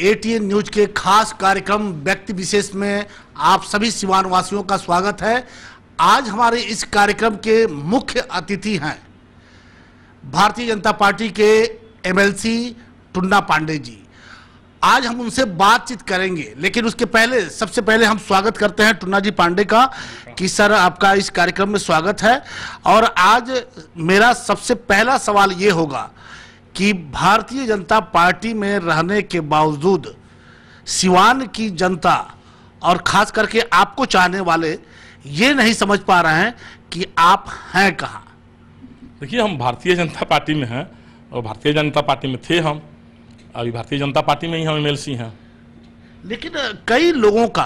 ATN news के खास कार्यक्रम व्यक्ति विशेष में आप सभी सिवान वासियों का स्वागत है। आज हमारे इस कार्यक्रम के मुख्य अतिथि हैं भारतीय जनता पार्टी के एमएलसी टुन्ना पांडे जी। आज हम उनसे बातचीत करेंगे, लेकिन उसके पहले सबसे पहले हम स्वागत करते हैं टुन्ना जी पांडे का कि सर आपका इस कार्यक्रम में स्वागत है। और आज मेरा सबसे पहला सवाल ये होगा कि भारतीय जनता पार्टी में रहने के बावजूद सिवान की जनता और खास करके आपको चाहने वाले ये नहीं समझ पा रहे हैं कि आप हैं कहाँ। देखिए, हम भारतीय जनता पार्टी में हैं और भारतीय जनता पार्टी में थे। हम अभी भारतीय जनता पार्टी में ही हम एमएलसी हैं। लेकिन कई लोगों का,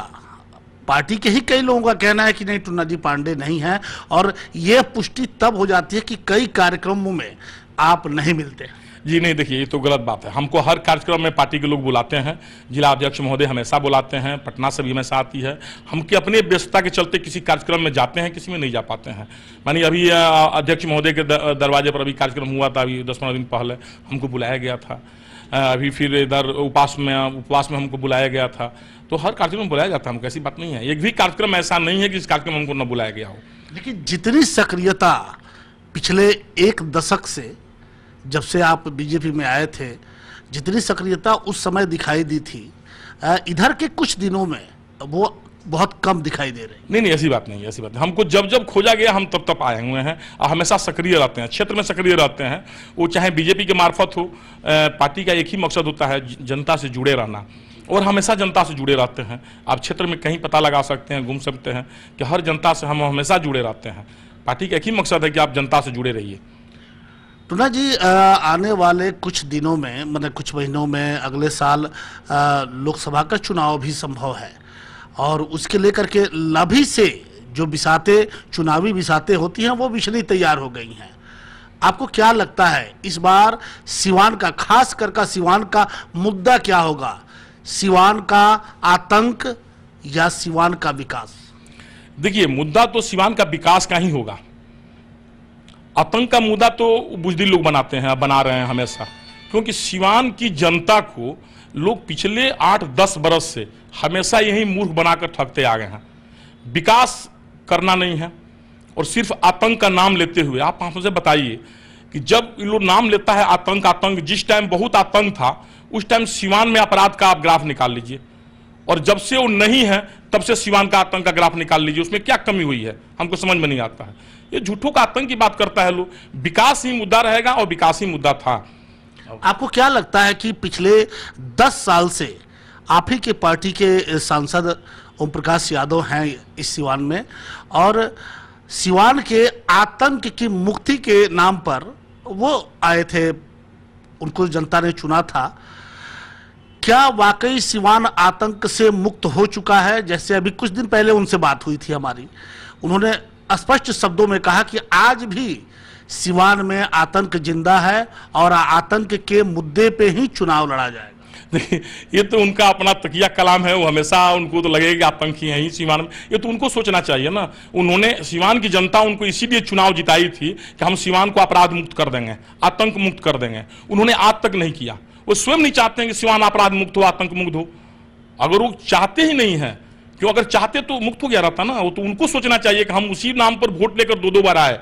पार्टी के ही कई लोगों का कहना है कि नहीं, टुन्ना जी पांडे नहीं हैं। और यह पुष्टि तब हो जाती है कि कई कार्यक्रमों में आप नहीं मिलते। जी नहीं, देखिए ये तो गलत बात है। हमको हर कार्यक्रम में पार्टी के लोग बुलाते हैं। जिला अध्यक्ष महोदय हमेशा बुलाते हैं, पटना से भी हमेशा आती है। हम कि अपनी व्यस्तता के चलते किसी कार्यक्रम में जाते हैं, किसी में नहीं जा पाते हैं। मानिए अभी अध्यक्ष महोदय के दरवाजे पर अभी कार्यक्रम हुआ था, अभी 10-15 दिन पहले हमको बुलाया गया था। अभी फिर इधर उपवास में हमको बुलाया गया था। तो हर कार्यक्रम में बुलाया जाता है, हमको ऐसी बात नहीं है। एक भी कार्यक्रम ऐसा नहीं है कि इस कार्यक्रम में हमको न बुलाया गया हो। लेकिन जितनी सक्रियता पिछले एक दशक से, जब से आप बीजेपी में आए थे, जितनी सक्रियता उस समय दिखाई दी थी, इधर के कुछ दिनों में वो बहुत कम दिखाई दे रही। नहीं, ऐसी बात नहीं है, ऐसी बात नहीं। हमको जब जब खोजा गया हम तब आए हुए हैं और हमेशा सक्रिय रहते हैं, क्षेत्र में सक्रिय रहते हैं। वो चाहे बीजेपी के मार्फत हो, पार्टी का एक ही मकसद होता है जनता से जुड़े रहना, और हमेशा जनता से जुड़े रहते हैं। आप क्षेत्र में कहीं पता लगा सकते हैं, घूम सकते हैं कि हर जनता से हम हमेशा जुड़े रहते हैं। पार्टी का एक ही मकसद है कि आप जनता से जुड़े रहिए। टुन्ना जी, आने वाले कुछ दिनों में, मतलब कुछ महीनों में, अगले साल लोकसभा का चुनाव भी संभव है, और उसके लेकर के लभी से जो चुनावी बिसाते होती हैं वो बिछड़ी तैयार हो गई हैं। आपको क्या लगता है इस बार सिवान का, खास कर सिवान का मुद्दा क्या होगा? सिवान का आतंक या सिवान का विकास? देखिए, मुद्दा तो सिवान का विकास का ही होगा। आतंक का मुद्दा तो बुजदिल लोग बनाते हैं, बना रहे हैं हमेशा, क्योंकि सिवान की जनता को लोग पिछले 8-10 बरस से हमेशा यही मूर्ख बनाकर ठगते आ गए हैं। विकास करना नहीं है, और सिर्फ आतंक का नाम लेते हुए आप हमसे बताइए कि जब ये लोग नाम लेता है आतंक, जिस टाइम बहुत आतंक था उस टाइम सिवान में अपराध का आप ग्राफ निकाल लीजिए, और जब से वो नहीं है तब से सिवान का आतंक का ग्राफ निकाल लीजिए, उसमें क्या कमी हुई है हमको समझ में नहीं आता है। ये झूठों का आतंक की बात करता है लोग। विकास ही मुद्दा रहेगा और विकास ही मुद्दा था। आपको क्या लगता है कि पिछले 10 साल से आप ही के पार्टी के सांसद ओम प्रकाश यादव हैं इस सिवान में, और सिवान के आतंक की मुक्ति के नाम पर वो आए थे, उनको जनता ने चुना था। क्या वाकई सिवान आतंक से मुक्त हो चुका है? जैसे अभी कुछ दिन पहले उनसे बात हुई थी हमारी, उन्होंने स्पष्ट शब्दों में कहा कि आज भी सिवान में आतंक जिंदा है और आतंक के मुद्दे पे ही चुनाव लड़ा जाएगा। ये तो उनका अपना तकिया कलाम है। वो हमेशा उनको तो लगेगा कि आतंक ही है ही सिवान में। ये तो उनको सोचना चाहिए ना। उन्होंने, सिवान की जनता उनको इसीलिए चुनाव जिताई थी कि हम सिवान को अपराध मुक्त कर देंगे, आतंक मुक्त कर देंगे। उन्होंने आज तक नहीं किया। वो स्वयं नहीं चाहते हैं कि सिवान अपराध मुक्त हो, आतंक मुक्त हो। अगर वो चाहते ही नहीं है, क्यों, अगर चाहते तो मुक्त हो गया रहता ना। वो तो उनको सोचना चाहिए कि हम उसी नाम पर वोट लेकर 2-2 बार आए।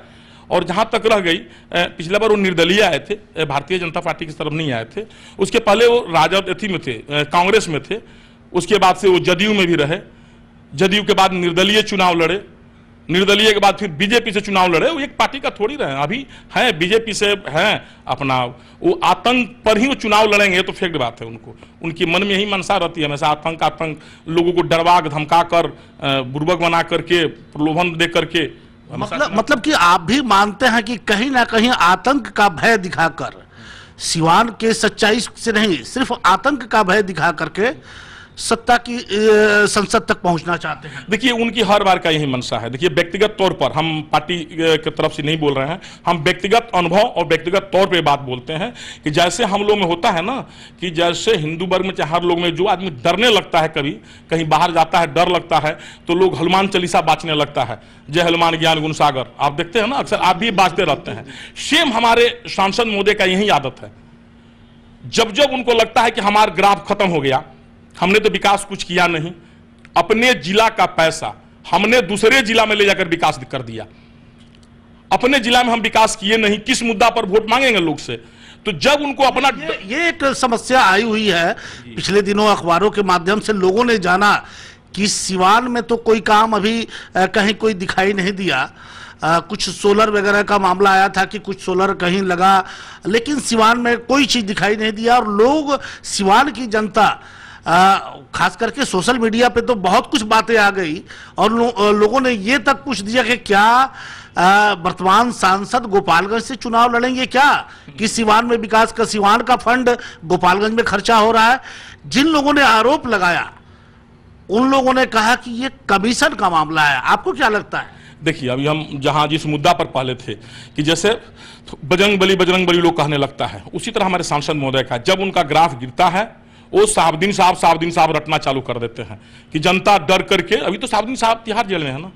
और जहां तक रह गई, पिछले बार वो निर्दलीय आए थे, भारतीय जनता पार्टी की तरफ नहीं आए थे। उसके पहले वो राजद में थे, कांग्रेस में थे। उसके बाद से वो जदयू में भी रहे। जदयू के बाद निर्दलीय चुनाव लड़े, निर्दलीय के बाद फिर बीजेपी से चुनाव लड़े। वो एक पार्टी का थोड़ी रहे। अभी है बीजेपी से, है अपना, वो आतंक पर ही वो चुनाव लड़ेंगे, तो फेक बात है। उनको, उनकी मन में यही मनसा रहती है हमेशा, आतंक, लोगों को डरवा धमका कर, बुर्बक बना करके, प्रलोभन दे करके। मतलब कि आप भी मानते हैं कि कहीं ना कहीं आतंक का भय दिखाकर, सिवान के सच्चाई से नहीं, सिर्फ आतंक का भय दिखा करके सत्ता की संसद तक पहुंचना चाहते हैं। देखिए, उनकी हर बार का यही मंशा है। देखिए, व्यक्तिगत तौर पर हम पार्टी की तरफ से नहीं बोल रहे हैं, हम व्यक्तिगत अनुभव और व्यक्तिगत तौर पे बात बोलते हैं कि जैसे हम लोग में होता है ना, कि जैसे हिंदू वर्ग में, चाहे हर लोग में, जो आदमी डरने लगता है, कभी कहीं बाहर जाता है, डर लगता है, तो लोग हनुमान चालीसा बाँचने लगता है, जय हनुमान ज्ञान गुण सागर। आप देखते हैं ना, अक्सर आप भी बाँचते रहते हैं। सेम हमारे सांसद महोदय का यही आदत है। जब जब उनको लगता है कि हमारा ग्राफ खत्म हो गया, हमने तो विकास कुछ किया नहीं, अपने जिला का पैसा हमने दूसरे जिला में ले जाकर विकास कर दिया, अपने जिला में हम विकास किए नहीं, किस मुद्दा पर वोट मांगेंगे लोग से? तो जब उनको अपना ये एक समस्या आई हुई है। पिछले दिनों अखबारों के माध्यम से लोगों ने जाना कि सिवान में तो कोई काम अभी कहीं कोई दिखाई नहीं दिया। कुछ सोलर वगैरह का मामला आया था कि कुछ सोलर कहीं लगा, लेकिन सिवान में कोई चीज दिखाई नहीं दिया। और लोग, सिवान की जनता, खास करके सोशल मीडिया पे तो बहुत कुछ बातें आ गई और लोगों ने ये तक पूछ दिया कि क्या वर्तमान सांसद गोपालगंज से चुनाव लड़ेंगे क्या, कि सिवान में विकास का, सिवान का फंड गोपालगंज में खर्चा हो रहा है। जिन लोगों ने आरोप लगाया उन लोगों ने कहा कि ये कमीशन का मामला है। आपको क्या लगता है? देखिए, अभी हम जहां जिस मुद्दा पर पहले थे कि जैसे बजरंग बली लोग कहने लगता है, उसी तरह हमारे सांसद महोदय का जब उनका ग्राफ गिरता है वो साहबुद्दीन साहब रटना चालू कर देते हैं कि जनता डर करके, अभी तो साहबुद्दीन साहब तिहाड़ जेल में है ना,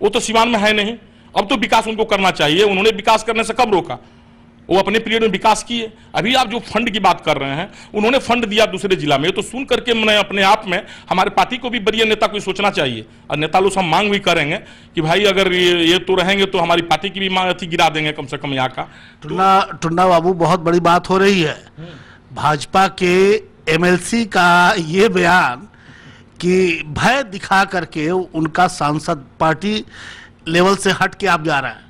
वो तो सिवान में है नहीं, अब तो विकास उनको करना चाहिए। उन्होंने विकास करने से कब रोका? वो अपने पीरियड में विकास किए। अभी आप जो फंड की बात कर रहे हैं, उन्होंने फंड दिया दूसरे जिला में, तो सुन करके मैंने अपने आप में हमारे पार्टी को भी बड़ी नेता को सोचना चाहिए, और नेता लोग हम मांग भी करेंगे कि भाई अगर ये तो रहेंगे तो हमारी पार्टी की भी मांग अथी गिरा देंगे कम से कम यहाँ का। टुन्ना बाबू, बहुत बड़ी बात हो रही है। भाजपा के एमएलसी का ये बयान कि भय दिखा करके उनका सांसद पार्टी लेवल से हट के आप जा रहे हैं।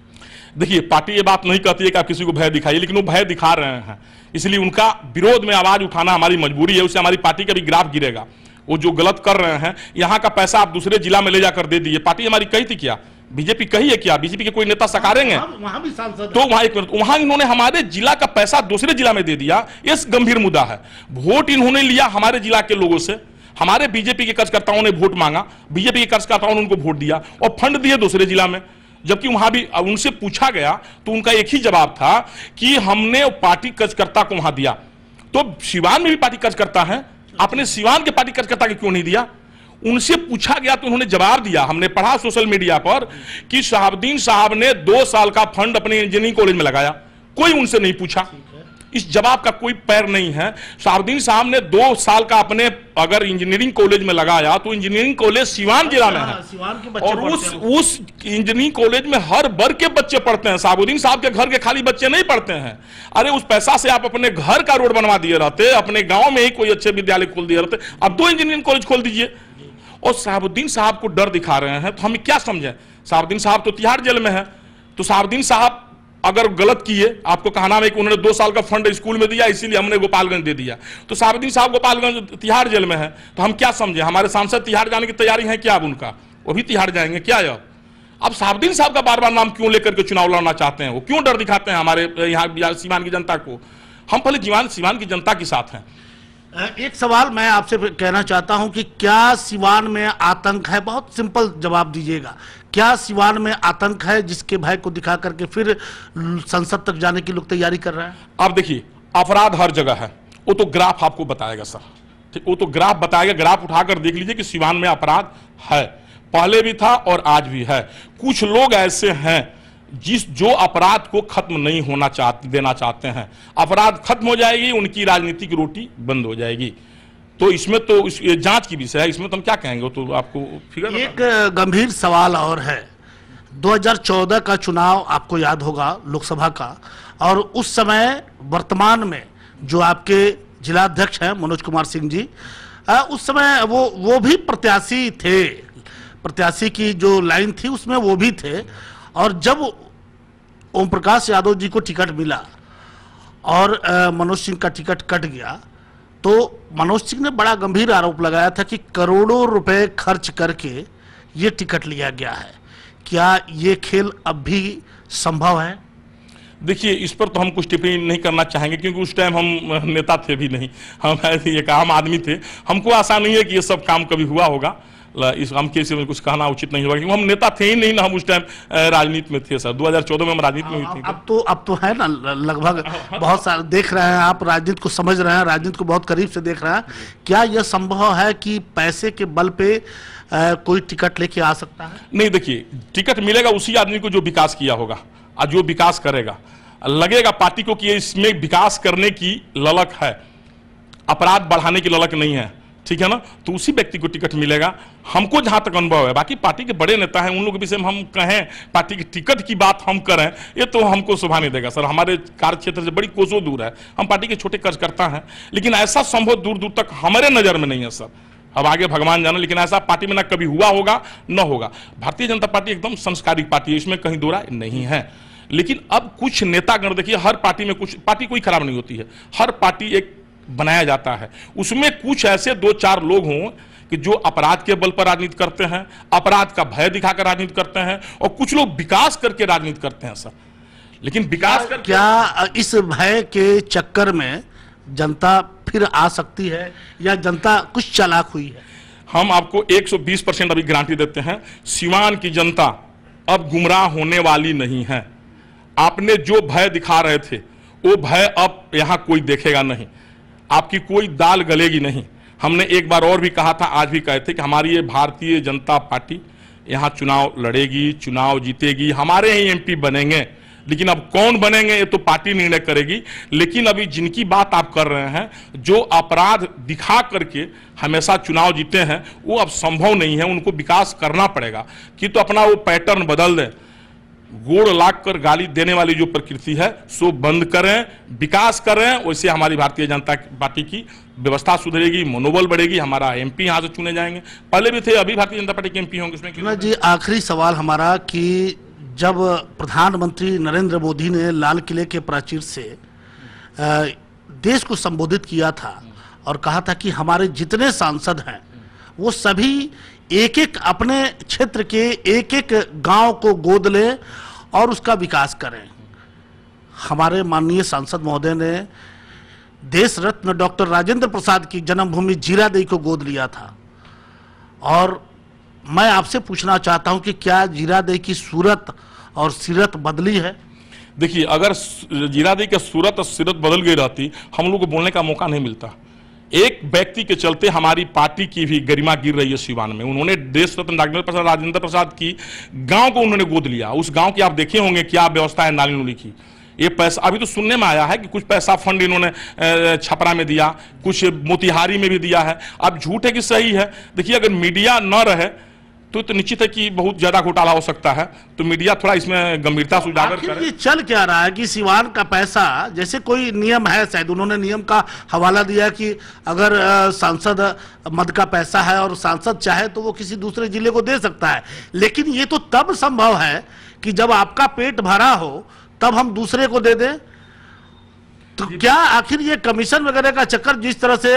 देखिए, पार्टी ये बात नहीं कहती है कि आप किसी को भय दिखाइए, लेकिन वो भय दिखा रहे हैं, इसलिए उनका विरोध में आवाज उठाना हमारी मजबूरी है। उससे हमारी पार्टी का भी ग्राफ गिरेगा। वो जो गलत कर रहे हैं, यहाँ का पैसा आप दूसरे जिला में ले जाकर दे दीजिए। पार्टी हमारी कही थी क्या? बीजेपी कही है क्या? बीजेपी के कोई नेता सकारेंगे? वहां भी सांसद तो वहां इन्होंने हमारे जिला का पैसा दूसरे जिला में दे दिया। ये गंभीर मुद्दा है। वोट इन्होंने लिया हमारे जिला के लोगों से, हमारे बीजेपी के कार्यकर्ताओं ने वोट मांगा, बीजेपी के कार्यकर्ताओं ने उनको वोट दिया और फंड दिए दूसरे जिला में। जबकि वहां भी उनसे पूछा गया तो उनका एक ही जवाब था कि हमने पार्टी कार्यकर्ता को वहां दिया। तो सिवान में भी पार्टी कार्यकर्ता है, आपने सिवान के पार्टी कार्यकर्ता को क्यों नहीं दिया? उनसे पूछा गया तो उन्होंने जवाब दिया। हमने पढ़ा सोशल मीडिया पर कि साहबुद्दीन साहब ने 2 साल का फंड अपने इंजीनियरिंग कॉलेज में लगाया, कोई उनसे नहीं पूछा। इस जवाब का कोई पैर नहीं है। साहबुद्दीन साहब ने 2 साल का अपने अगर इंजीनियरिंग कॉलेज में लगाया तो इंजीनियरिंग कॉलेज सिवान जिला में है, और उस इंजीनियरिंग कॉलेज में हर वर्ग के बच्चे पढ़ते हैं। साहबुद्दीन साहब के घर के खाली बच्चे नहीं पढ़ते हैं। अरे उस पैसा से आप अपने घर का रोड बनवा दिए रहते, अपने गांव में ही कोई अच्छे विद्यालय खोल दिए रहते, अब 2 इंजीनियरिंग कॉलेज खोल दीजिए। और साहबुद्दीन साहब को डर दिखा रहे हैं, तो हम क्या समझें? साहबुद्दीन साहब तो तिहाड़ जेल में है, तो साहबुद्दीन साहब अगर गलत किए, आपको कहना है कि उन्होंने 2 साल का फंड स्कूल में दिया इसीलिए हमने गोपालगंज दे दिया, तो साहबुद्दीन साहब गोपालगंज तिहाड़ जेल में है, तो हम क्या समझे? हमारे सांसद तिहाड़ जाने की तैयारी है क्या? अब उनका वो भी तिहाड़ जाएंगे क्या? अब साहबुद्दीन साहब का बार बार नाम क्यों लेकर के चुनाव लड़ना चाहते हैं? वो क्यों डर दिखाते हैं हमारे यहाँ सीवान की जनता को? हम पहले सीवान की जनता के साथ हैं। एक सवाल मैं आपसे कहना चाहता हूं कि क्या सिवान में आतंक है? बहुत सिंपल जवाब दीजिएगा। क्या सिवान में आतंक है जिसके भय को दिखा करके फिर संसद तक जाने की लोग तैयारी कर रहे हैं? आप देखिए, अपराध हर जगह है, वो तो ग्राफ आपको बताएगा सर, ठीक, वो तो ग्राफ बताएगा। ग्राफ उठाकर देख लीजिए कि सिवान में अपराध है, पहले भी था और आज भी है। कुछ लोग ऐसे हैं जो अपराध को खत्म नहीं होना देना चाहते हैं। अपराध खत्म हो जाएगी, उनकी राजनीतिक रोटी बंद हो जाएगी। तो इसमें तो ये जांच की विषय है, इसमें तो हम क्या कहेंगे? तो आपको फिगर एक गंभीर सवाल और है। 2014 का चुनाव आपको याद होगा, लोकसभा का, और उस समय वर्तमान में जो आपके जिलाध्यक्ष हैं मनोज कुमार सिंह जी, उस समय वो भी प्रत्याशी थे। प्रत्याशी की जो लाइन थी उसमें वो भी थे। और जब ओम प्रकाश यादव जी को टिकट मिला और मनोज सिंह का टिकट कट गया, तो मनोज सिंह ने बड़ा गंभीर आरोप लगाया था कि करोड़ों रुपए खर्च करके ये टिकट लिया गया है। क्या ये खेल अब भी संभव है? देखिए, इस पर तो हम कुछ टिप्पणी नहीं करना चाहेंगे, क्योंकि उस टाइम हम नेता थे भी नहीं, हम एक आम आदमी थे। हमको आशा नहीं है कि ये सब काम कभी हुआ होगा। इस हम के में कुछ कहना उचित नहीं होगा, क्योंकि हम नेता थे ही नहीं ना, हम उस टाइम राजनीति में थे सर। 2014 में हम राजनीति में हुई थी। अब तो है ना, लगभग बहुत सारे देख रहे हैं आप, राजनीति को समझ रहे हैं, राजनीति को बहुत करीब से देख रहे हैं। क्या यह संभव है कि पैसे के बल पे कोई टिकट लेके आ सकता है? नहीं, देखिए, टिकट मिलेगा उसी आदमी को जो विकास किया होगा और जो विकास करेगा। लगेगा पार्टी को कि इसमें विकास करने की ललक है, अपराध बढ़ाने की ललक नहीं है, ठीक है ना, तो उसी व्यक्ति को टिकट मिलेगा। हमको जहां तक अनुभव है, बाकी पार्टी के बड़े नेता हैं, उन लोगों के विषय में हम कहें पार्टी की टिकट की बात हम करें, ये तो हमको शोभा नहीं देगा सर। हमारे कार्य क्षेत्र से बड़ी कोसों दूर है, हम पार्टी के छोटे कार्यकर्ता हैं, लेकिन ऐसा संभव दूर दूर तक हमारे नजर में नहीं है सर। अब आगे भगवान जाने, लेकिन ऐसा पार्टी में ना कभी हुआ होगा न होगा। भारतीय जनता पार्टी एकदम संस्कारी पार्टी है, इसमें कहीं दो राय नहीं है। लेकिन अब कुछ नेतागण, देखिए हर पार्टी में कुछ, पार्टी कोई खराब नहीं होती है, हर पार्टी एक बनाया जाता है, उसमें कुछ ऐसे 2-4 लोग हों कि जो अपराध के बल पर राजनीति करते हैं, अपराध का भय दिखाकर राजनीति करते हैं, और कुछ लोग विकास करके राजनीति करते हैं सर। लेकिन विकास कर क्या इस भय के चक्कर में जनता फिर आ सकती है, या जनता कुछ चालाक हुई है? हम आपको 120% अभी गारंटी देते हैं, सिवान की जनता अब गुमराह होने वाली नहीं है। आपने जो भय दिखा रहे थे वो भय अब यहां कोई देखेगा नहीं, आपकी कोई दाल गलेगी नहीं। हमने एक बार और भी कहा था, आज भी कहते कि हमारी ये भारतीय जनता पार्टी यहां चुनाव लड़ेगी, चुनाव जीतेगी, हमारे ही एमपी बनेंगे। लेकिन अब कौन बनेंगे ये तो पार्टी निर्णय करेगी। लेकिन अभी जिनकी बात आप कर रहे हैं, जो अपराध दिखा करके हमेशा चुनाव जीते हैं, वो अब संभव नहीं है, उनको विकास करना पड़ेगा। कि तो अपना वो पैटर्न बदल दें, गोड़ लाग कर गाली देने वाली जो प्रकृति है सो बंद करें, विकास करें। वैसे हमारी भारतीय जनता पार्टी की व्यवस्था सुधरेगी, मनोबल बढ़ेगी, हमारा एमपी यहां से चुने जाएंगे। पहले भी थे, अभी भारतीय जनता पार्टी के एमपी होंगे, इसमें जी आखिरी सवाल हमारा कि जब प्रधानमंत्री नरेंद्र मोदी ने लाल किले के प्राचीर से देश को संबोधित किया था और कहा था कि हमारे जितने सांसद हैं वो सभी एक एक अपने क्षेत्र के एक एक गांव को गोद लें और उसका विकास करें। हमारे माननीय सांसद महोदय ने देश रत्न डॉक्टर राजेंद्र प्रसाद की जन्मभूमि जीरादेई को गोद लिया था, और मैं आपसे पूछना चाहता हूं कि क्या जीरादेई की सूरत और सीरत बदली है? देखिए, अगर जीरादेई की सूरत और सीरत बदल गई रहती, हम लोग को बोलने का मौका नहीं मिलता। एक व्यक्ति के चलते हमारी पार्टी की भी गरिमा गिर रही है सिवान में। उन्होंने देश रत्न राजेंद्र प्रसाद की गांव को उन्होंने गोद लिया। उस गांव की आप देखे होंगे क्या व्यवस्था है नाली नुली की। ये पैसा अभी तो सुनने में आया है कि कुछ पैसा फंड इन्होंने छपरा में दिया, कुछ मोतिहारी में भी दिया है। अब झूठ है कि सही है, देखिए अगर मीडिया न रहे तो निश्चित है कि बहुत ज्यादा घोटाला हो सकता है। तो मीडिया थोड़ा इसमें गंभीरता से उजागर करे। ये चल क्या रहा है कि सिवान का पैसा, जैसे कोई नियम है, शायद उन्होंने नियम का हवाला दिया कि अगर सांसद मद का पैसा है और सांसद चाहे तो वो किसी दूसरे जिले को दे सकता है, लेकिन ये तो तब संभव है कि जब आपका पेट भरा हो तब हम दूसरे को दे दें। तो क्या आखिर ये कमीशन वगैरह का चक्कर, जिस तरह से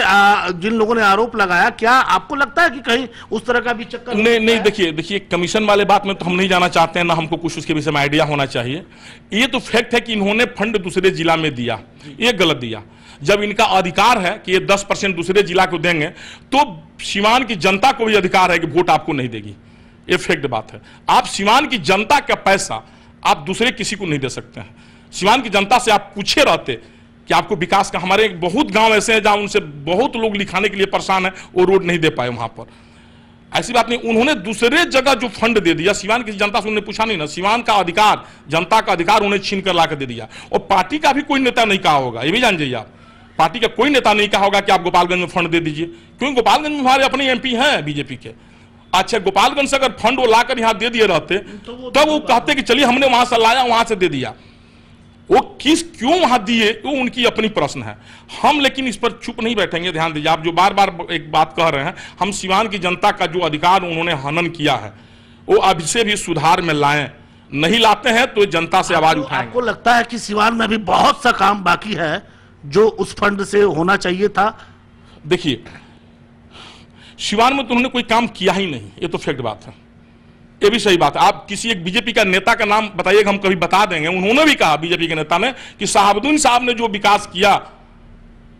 जिन लोगों ने आरोप लगाया, क्या आपको लगता है कि कहीं उस तरह का भी चक्कर? नहीं, देखिए कमीशन वाले बात में तो हम नहीं जाना चाहते हैं, ना हमको कुछ उसके विषय में आइडिया होना चाहिए। ये तो फैक्ट है कि इन्होंने फंड दूसरे जिला में दिया, ये गलत दिया। जब इनका अधिकार है कि ये 10% दूसरे जिला को देंगे, तो सिवान की जनता को भी अधिकार है कि वोट आपको नहीं देगी। ये फैक्ट बात है। आप सिवान की जनता का पैसा आप दूसरे किसी को नहीं दे सकते हैं। सिवान की जनता से आप पूछे रहते कि आपको विकास का, हमारे बहुत गांव ऐसे हैं जहां उनसे बहुत लोग लिखाने के लिए परेशान है, वो रोड नहीं दे पाए वहां पर। ऐसी बात नहीं, उन्होंने दूसरे जगह जो फंड दे दिया, सिवान की जनता से उन्होंने पूछा नहीं ना। सिवान का अधिकार, जनता का अधिकार उन्हें छीन कर लाकर दे दिया। और पार्टी का भी कोई नेता नहीं कहा होगा, ये भी जान जाइए आप, पार्टी का कोई नेता नहीं कहा होगा कि आप गोपालगंज में फंड दे दीजिए, क्योंकि गोपालगंज में हमारे अपने एमपी हैं बीजेपी के। अच्छा, गोपालगंज से अगर फंड वो लाकर यहां दे दिए रहते तब वो कहते कि चलिए हमने वहां से लाया, वहां से दे दिया। वो क्यों वहां दिए, वो उनकी अपनी प्रश्न है। हम लेकिन इस पर चुप नहीं बैठेंगे। ध्यान दीजिए, आप जो बार बार एक बात कह रहे हैं, हम सिवान की जनता का जो अधिकार उन्होंने हनन किया है, वो अब से भी सुधार में लाएं। नहीं लाते हैं तो जनता से आवाज उठाएंगे। आपको लगता है कि सिवान में भी बहुत सा काम बाकी है जो उस फंड से होना चाहिए था? देखिए, सिवान में तो उन्होंने कोई काम किया ही नहीं, ये तो फैक्ट बात है, ये भी सही बात है। आप किसी एक बीजेपी का नेता का नाम बताइएगा, हम कभी बता देंगे। उन्होंने भी कहा, बीजेपी के नेता ने, कि साहबुद्दीन साहब ने जो विकास किया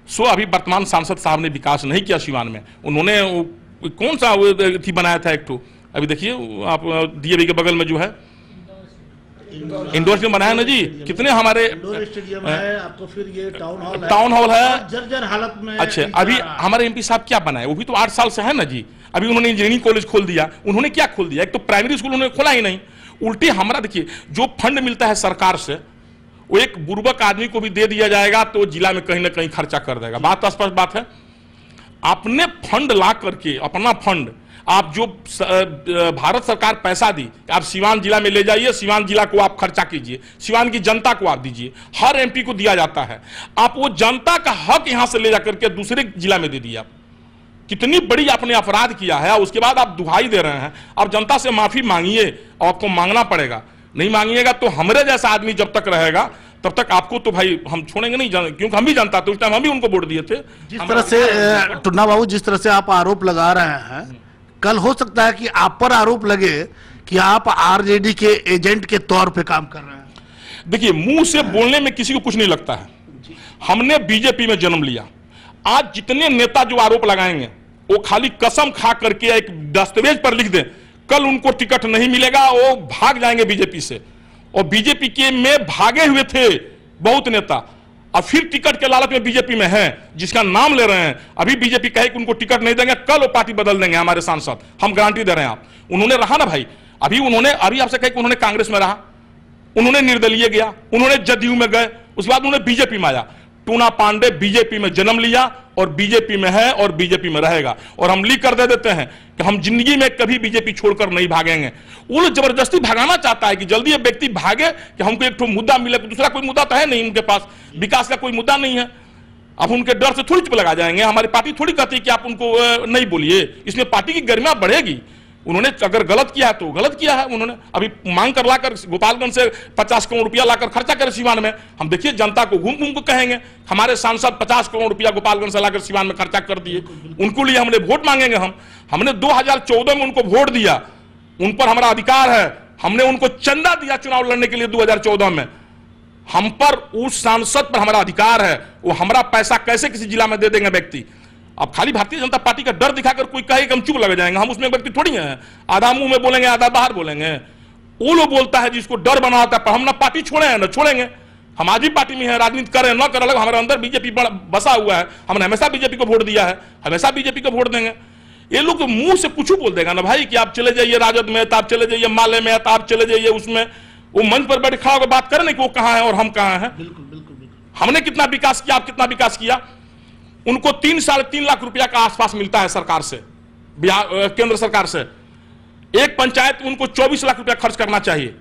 सो अभी वर्तमान सांसद साहब ने विकास नहीं किया सिवान में। उन्होंने कौन सा थी बनाया था एक ठो, अभी देखिए आप डीएवी के बगल में जो है इंडोर स्टेडियम बनाया ना जी, कितने हमारे इंडोर स्टेडियम है, आपको फिर ये टाउन हॉल है जर्जर हालत में। अच्छा, अभी हमारे एमपी साहब क्या बनाए, वो भी तो 8 साल से है ना जी। अभी उन्होंने इंजीनियरिंग कॉलेज खोल दिया। उन्होंने क्या खोल दिया? एक तो प्राइमरी स्कूल उन्होंने खोला ही नहीं। उल्टे हमारा देखिए, जो फंड मिलता है सरकार से वो एक बुर्बक आदमी को भी दे दिया जाएगा तो जिला में कहीं ना कहीं खर्चा कर देगा। बात तो स्पष्ट बात है। अपने फंड ला करके, अपना फंड आप जो भारत सरकार पैसा दी, आप सीवान जिला में ले जाइए, सीवान जिला को आप खर्चा कीजिए, सीवान की जनता को आप दीजिए, हर एमपी को दिया जाता है। आप वो जनता का हक यहां से ले जाकर के दूसरे जिला में दे दिया। कितनी बड़ी आपने अपराध किया है, उसके बाद आप दुहाई दे रहे हैं। आप जनता से माफी मांगिए, और आपको मांगना पड़ेगा। नहीं मांगिएगा तो हमारे जैसा आदमी जब तक रहेगा तब तक आपको तो भाई हम छोड़ेंगे नहीं, क्योंकि हम भी जानता थे उस टाइम, हम भी उनको वोट दिए थे। जिस तरह से टुन्ना बाबू, जिस तरह से आप आरोप लगा रहे हैं, कल हो सकता है कि आप पर आरोप लगे कि आप आरजेडी के एजेंट के तौर पे काम कर रहे हैं। देखिए, मुंह से बोलने में किसी को कुछ नहीं लगता है। हमने बीजेपी में जन्म लिया। आज जितने नेता जो आरोप लगाएंगे वो खाली कसम खा करके एक दस्तावेज पर लिख दें, कल उनको टिकट नहीं मिलेगा, वो भाग जाएंगे बीजेपी से। और बीजेपी के में भागे हुए थे बहुत नेता, अब फिर टिकट के लालच में बीजेपी में हैं, जिसका नाम ले रहे हैं। अभी बीजेपी कहे कि उनको टिकट नहीं देंगे, कल वो पार्टी बदल देंगे हमारे सांसद, हम गारंटी दे रहे हैं। आप उन्होंने रहा ना भाई, अभी आपसे कहे कि उन्होंने कांग्रेस में रहा, उन्होंने निर्दलीय गया, उन्होंने जदयू में गए, उसके बाद उन्होंने बीजेपी में आया। टूना पांडे बीजेपी में जन्म लिया और बीजेपी में है और बीजेपी में रहेगा। और हम लिख कर दे देते हैं कि हम जिंदगी में कभी बीजेपी छोड़कर नहीं भागेंगे। वो लोग जबरदस्ती भगाना चाहता है कि जल्दी ये व्यक्ति भागे कि हमको एक मुद्दा मिले। दूसरा कोई मुद्दा तो है नहीं उनके पास, विकास का कोई मुद्दा नहीं है। अब उनके डर से थोड़ी चुप लगा जाएंगे। हमारी पार्टी थोड़ी कहती है कि आप उनको नहीं बोलिए, इसमें पार्टी की गरिमा बढ़ेगी। उन्होंने अगर गलत किया है तो गलत किया है। उन्होंने अभी मांग कर लाकर गोपालगंज से 50 करोड़ रुपया लाकर खर्चा करे सीवान में। हम देखिए जनता को घूम घूम को कहेंगे हमारे सांसद 50 करोड़ रुपया गोपालगंज से लाकर सीवान में खर्चा कर दिए, उनको लिए हमने वोट मांगेंगे। हमने 2014 में उनको वोट दिया, उन पर हमारा अधिकार है। हमने उनको चंदा दिया चुनाव लड़ने के लिए 2014 में। हम पर, उस सांसद पर हमारा अधिकार है। वो हमारा पैसा कैसे किसी जिला में दे देंगे व्यक्ति। अब खाली भारतीय जनता पार्टी का डर दिखाकर कोई कहे कि हम चुप लग जाएंगे, हम उसमें व्यक्ति थोड़ी हैं। आधा मुंह में बोलेंगे, आधा बाहर बोलेंगे। वो लोग बोलता है जिसको डर बना होता है, पर हम ना पार्टी छोड़े हैं ना छोड़ेंगे। हम आज भी पार्टी में हैं, राजनीति करें ना करें, हमारे अंदर बीजेपी बसा हुआ है। हमने हमेशा बीजेपी को वोट दिया है, हमेशा बीजेपी को वोट देंगे। ये लोग तो मुंह से कुछ बोल देगा ना भाई कि आप चले जाइए राजद में, तो आप चले जाइए माले में, तो आप चले जाइए उसमें। वो मंच पर बैठ खड़ा होकर बात करें ना कि वो कहां है और हम कहां हैं। बिल्कुल बिल्कुल बिल्कुल। हमने कितना विकास किया, आप कितना विकास किया। उनको 3-3.5 लाख रुपया का आसपास मिलता है सरकार से, केंद्र सरकार से। एक पंचायत उनको 24 लाख रुपया खर्च करना चाहिए,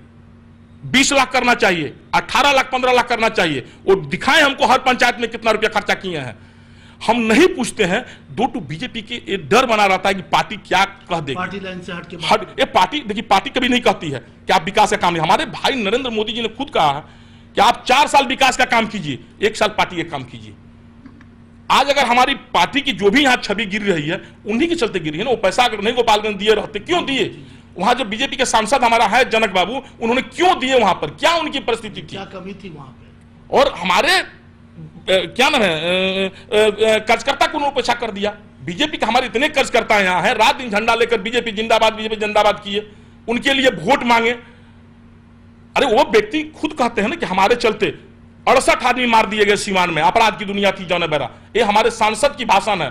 20 लाख करना चाहिए, 18 लाख 15 लाख करना चाहिए। वो दिखाएं हमको हर पंचायत में कितना रुपया खर्चा किए हैं। हम नहीं पूछते हैं। दो टू बीजेपी के एक डर बना रहता है कि पार्टी क्या कह देगी, पार्टी लाइन से हट ये पार्टी। देखिए, पार्टी कभी नहीं कहती है कि आप विकास का काम। हमारे भाई नरेंद्र मोदी जी ने खुद कहा है कि आप 4 साल विकास का काम कीजिए, 1 साल पार्टी का काम कीजिए। आज अगर हमारी पार्टी की जो भी यहां छवि गिर रही है, उन्हीं के चलते गिरी है ना। वो पैसा अगर नहीं गोपालगंज दिए रहते, क्यों दिए? वहां जो बीजेपी के सांसद हमारा है जनक बाबू, उन्होंने क्यों दिए? वहां पर क्या उनकी परिस्थिति थी, क्या कमी थी वहां पे? और हमारे क्या नाम है कर्जकर्ता को उन्होंने पैसा कर दिया। बीजेपी के हमारे इतने कर्जकर्ता यहाँ है, रात दिन झंडा लेकर बीजेपी जिंदाबाद किए, उनके लिए वोट मांगे। अरे वो व्यक्ति खुद कहते हैं ना कि हमारे चलते 68 आदमी मार दिए गए सीवान में, अपराध की दुनिया थी जौने बेरा। ये हमारे सांसद की भाषण है,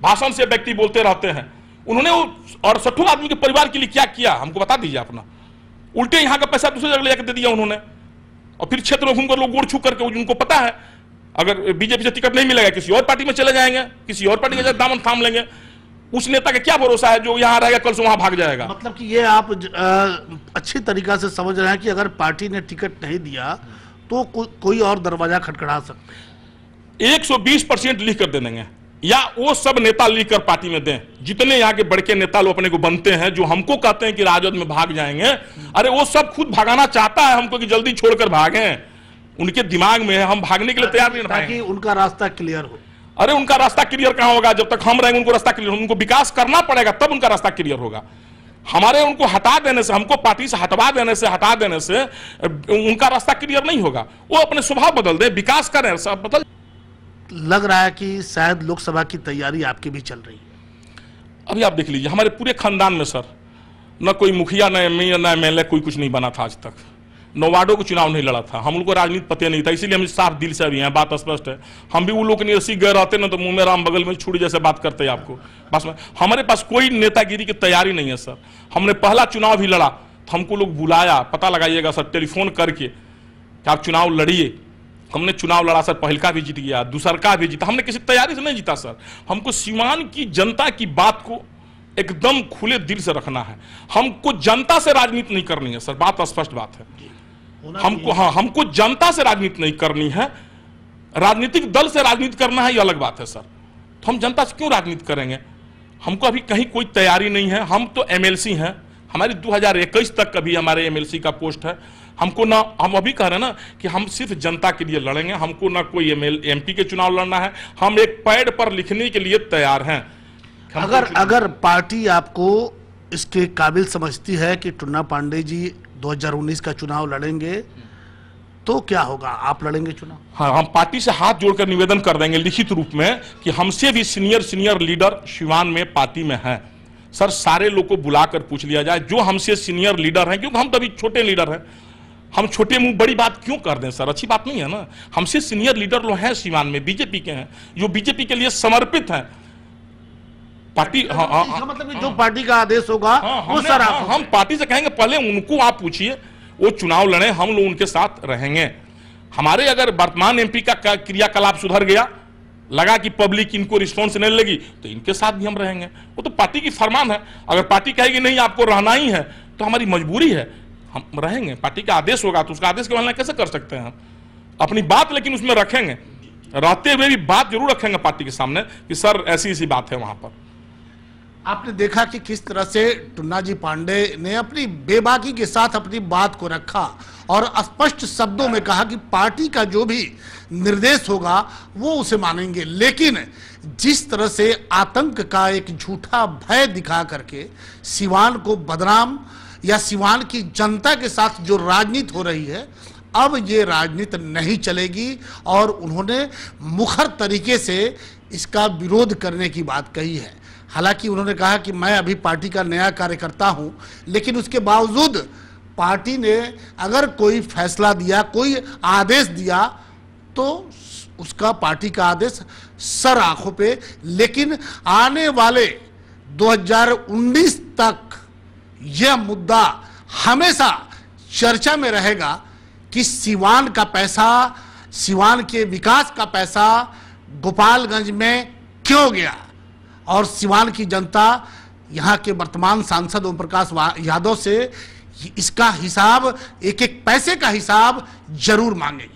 भाषण से व्यक्ति बोलते रहते हैं। उन्होंने 68 आदमी के परिवार के लिए क्या किया हमको बता दीजिए अपना। उल्टे यहाँ का पैसा दूसरी जगह लेकर दे दिया उन्होंने, और फिर क्षेत्र में घूमकर लोग गोड़ छू करके, उनको पता है अगर बीजेपी से टिकट नहीं मिलेगा किसी और पार्टी में चले जाएंगे, किसी और पार्टी का दामन थाम लेंगे। उस नेता का क्या भरोसा है जो यहाँ रहेगा कल से वहां भाग जाएगा। मतलब कि ये आप अच्छी तरीका से समझ रहे हैं कि अगर पार्टी ने टिकट नहीं दिया तो कोई और दरवाजा खटखटा सकते हैं। 120% लिख कर दे देंगे, या वो सब नेता लिख कर पार्टी में दें जितने यहाँ के बड़के नेता लोग अपने को बनते हैं, जो हमको कहते हैं कि राजद में भाग जाएंगे। अरे वो सब खुद भागाना चाहता है हमको कि जल्दी छोड़कर भागें। उनके दिमाग में है हम भागने के लिए तैयार नहीं, ताकि उनका रास्ता क्लियर हो। अरे उनका रास्ता क्लियर कहां होगा? जब तक हम रहेंगे उनको रास्ता क्लियर, उनको विकास करना पड़ेगा तब उनका रास्ता क्लियर होगा। हमारे उनको हटा देने से, हमको पार्टी से हटा देने से उनका रास्ता क्लियर नहीं होगा। वो अपने स्वभाव बदल दे, विकास करें, सब बदल। लग रहा है कि शायद लोकसभा की तैयारी आपकी भी चल रही है। अभी आप देख लीजिए हमारे पूरे खानदान में सर, न कोई मुखिया, न एमएलए, कोई कुछ नहीं बना था आज तक। 9 वार्डों को चुनाव नहीं लड़ा था, हम लोग को राजनीति पता नहीं था, इसीलिए हम साफ दिल से अभी हैं, बात स्पष्ट है। हम भी वो लोग नहीं रसी गए रहते ना तो मुंह में राम बगल में छुड़ी जैसे बात करते हैं आपको। बस हमारे पास कोई नेतागिरी की तैयारी नहीं है सर। हमने पहला चुनाव भी लड़ा तो हमको लोग बुलाया, पता लगाइएगा सर टेलीफोन करके कि आप चुनाव लड़िए, हमने चुनाव लड़ा सर, पहलका भी जीत गया, दूसरका भी जीता, हमने किसी तैयारी से नहीं जीता सर। हमको सीवान की जनता की बात को एकदम खुले दिल से रखना है। हमको जनता से राजनीति नहीं करनी है सर, बात स्पष्ट बात है। हमको जनता से राजनीति नहीं करनी है, राजनीतिक दल से राजनीति करना है, ये अलग बात है सर। तो हम जनता से क्यों राजनीति करेंगे? हमको अभी कहीं कोई तैयारी नहीं है। हम तो एमएलसी हैं, हमारी 2021 तक का भी हमारे एमएलसी का पोस्ट है। हमको ना, हम अभी कह रहे हैं ना कि हम सिर्फ जनता के लिए लड़ेंगे, हमको ना कोई एमपी के चुनाव लड़ना है। हम एक पैड पर लिखने के लिए तैयार हैं। अगर पार्टी आपको इसके काबिल समझती है कि टुन्ना पांडे जी 2019 का चुनाव लड़ेंगे, तो क्या होगा? आप लड़ेंगे चुनाव? हाँ, हम पार्टी से हाथ जोड़कर निवेदन कर देंगे लिखित रूप में कि हमसे भी सीनियर लीडर सिवान में पार्टी में हैं। सर, सारे लोग को बुलाकर पूछ लिया जाए जो हमसे सीनियर लीडर हैं, क्योंकि हम तो अभी छोटे लीडर हैं। हम छोटे मुंह बड़ी बात क्यों कर दें सर? अच्छी बात नहीं है ना। हमसे सीनियर लीडर लोग हैं सिवान में, बीजेपी के हैं, जो बीजेपी के लिए समर्पित हैं। पार्टी मतलब जो पार्टी का आदेश होगा वो सर हम पार्टी से कहेंगे, पहले उनको आप पूछिए, वो चुनाव लड़े, हम लोग उनके साथ रहेंगे। हमारे अगर वर्तमान एमपी का क्रियाकलाप सुधर गया, लगा कि पब्लिक इनको रिस्पॉन्स नहीं लगी, तो इनके साथ भी हम रहेंगे। वो तो पार्टी की फरमान है। अगर पार्टी कहेगी नहीं आपको रहना ही है, तो हमारी मजबूरी है, हम रहेंगे। पार्टी का आदेश होगा तो उसका आदेश के वलना कैसे कर सकते हैं हम? अपनी बात लेकिन उसमें रखेंगे, रहते हुए भी बात जरूर रखेंगे पार्टी के सामने कि सर ऐसी ऐसी बात है वहां पर। आपने देखा कि किस तरह से टुन्ना जी पांडे ने अपनी बेबाकी के साथ अपनी बात को रखा और स्पष्ट शब्दों में कहा कि पार्टी का जो भी निर्देश होगा वो उसे मानेंगे। लेकिन जिस तरह से आतंक का एक झूठा भय दिखा करके सिवान को बदनाम या सिवान की जनता के साथ जो राजनीति हो रही है, अब ये राजनीति नहीं चलेगी। और उन्होंने मुखर तरीके से इसका विरोध करने की बात कही है। हालांकि उन्होंने कहा कि मैं अभी पार्टी का नया कार्यकर्ता हूं, लेकिन उसके बावजूद पार्टी ने अगर कोई फैसला दिया, कोई आदेश दिया, तो उसका पार्टी का आदेश सर आंखों पे। लेकिन आने वाले 2019 तक यह मुद्दा हमेशा चर्चा में रहेगा कि सिवान का पैसा, सिवान के विकास का पैसा गोपालगंज में क्यों गया, और सिवान की जनता यहाँ के वर्तमान सांसद ओम प्रकाश यादव से इसका हिसाब, एक एक पैसे का हिसाब जरूर मांगेगी।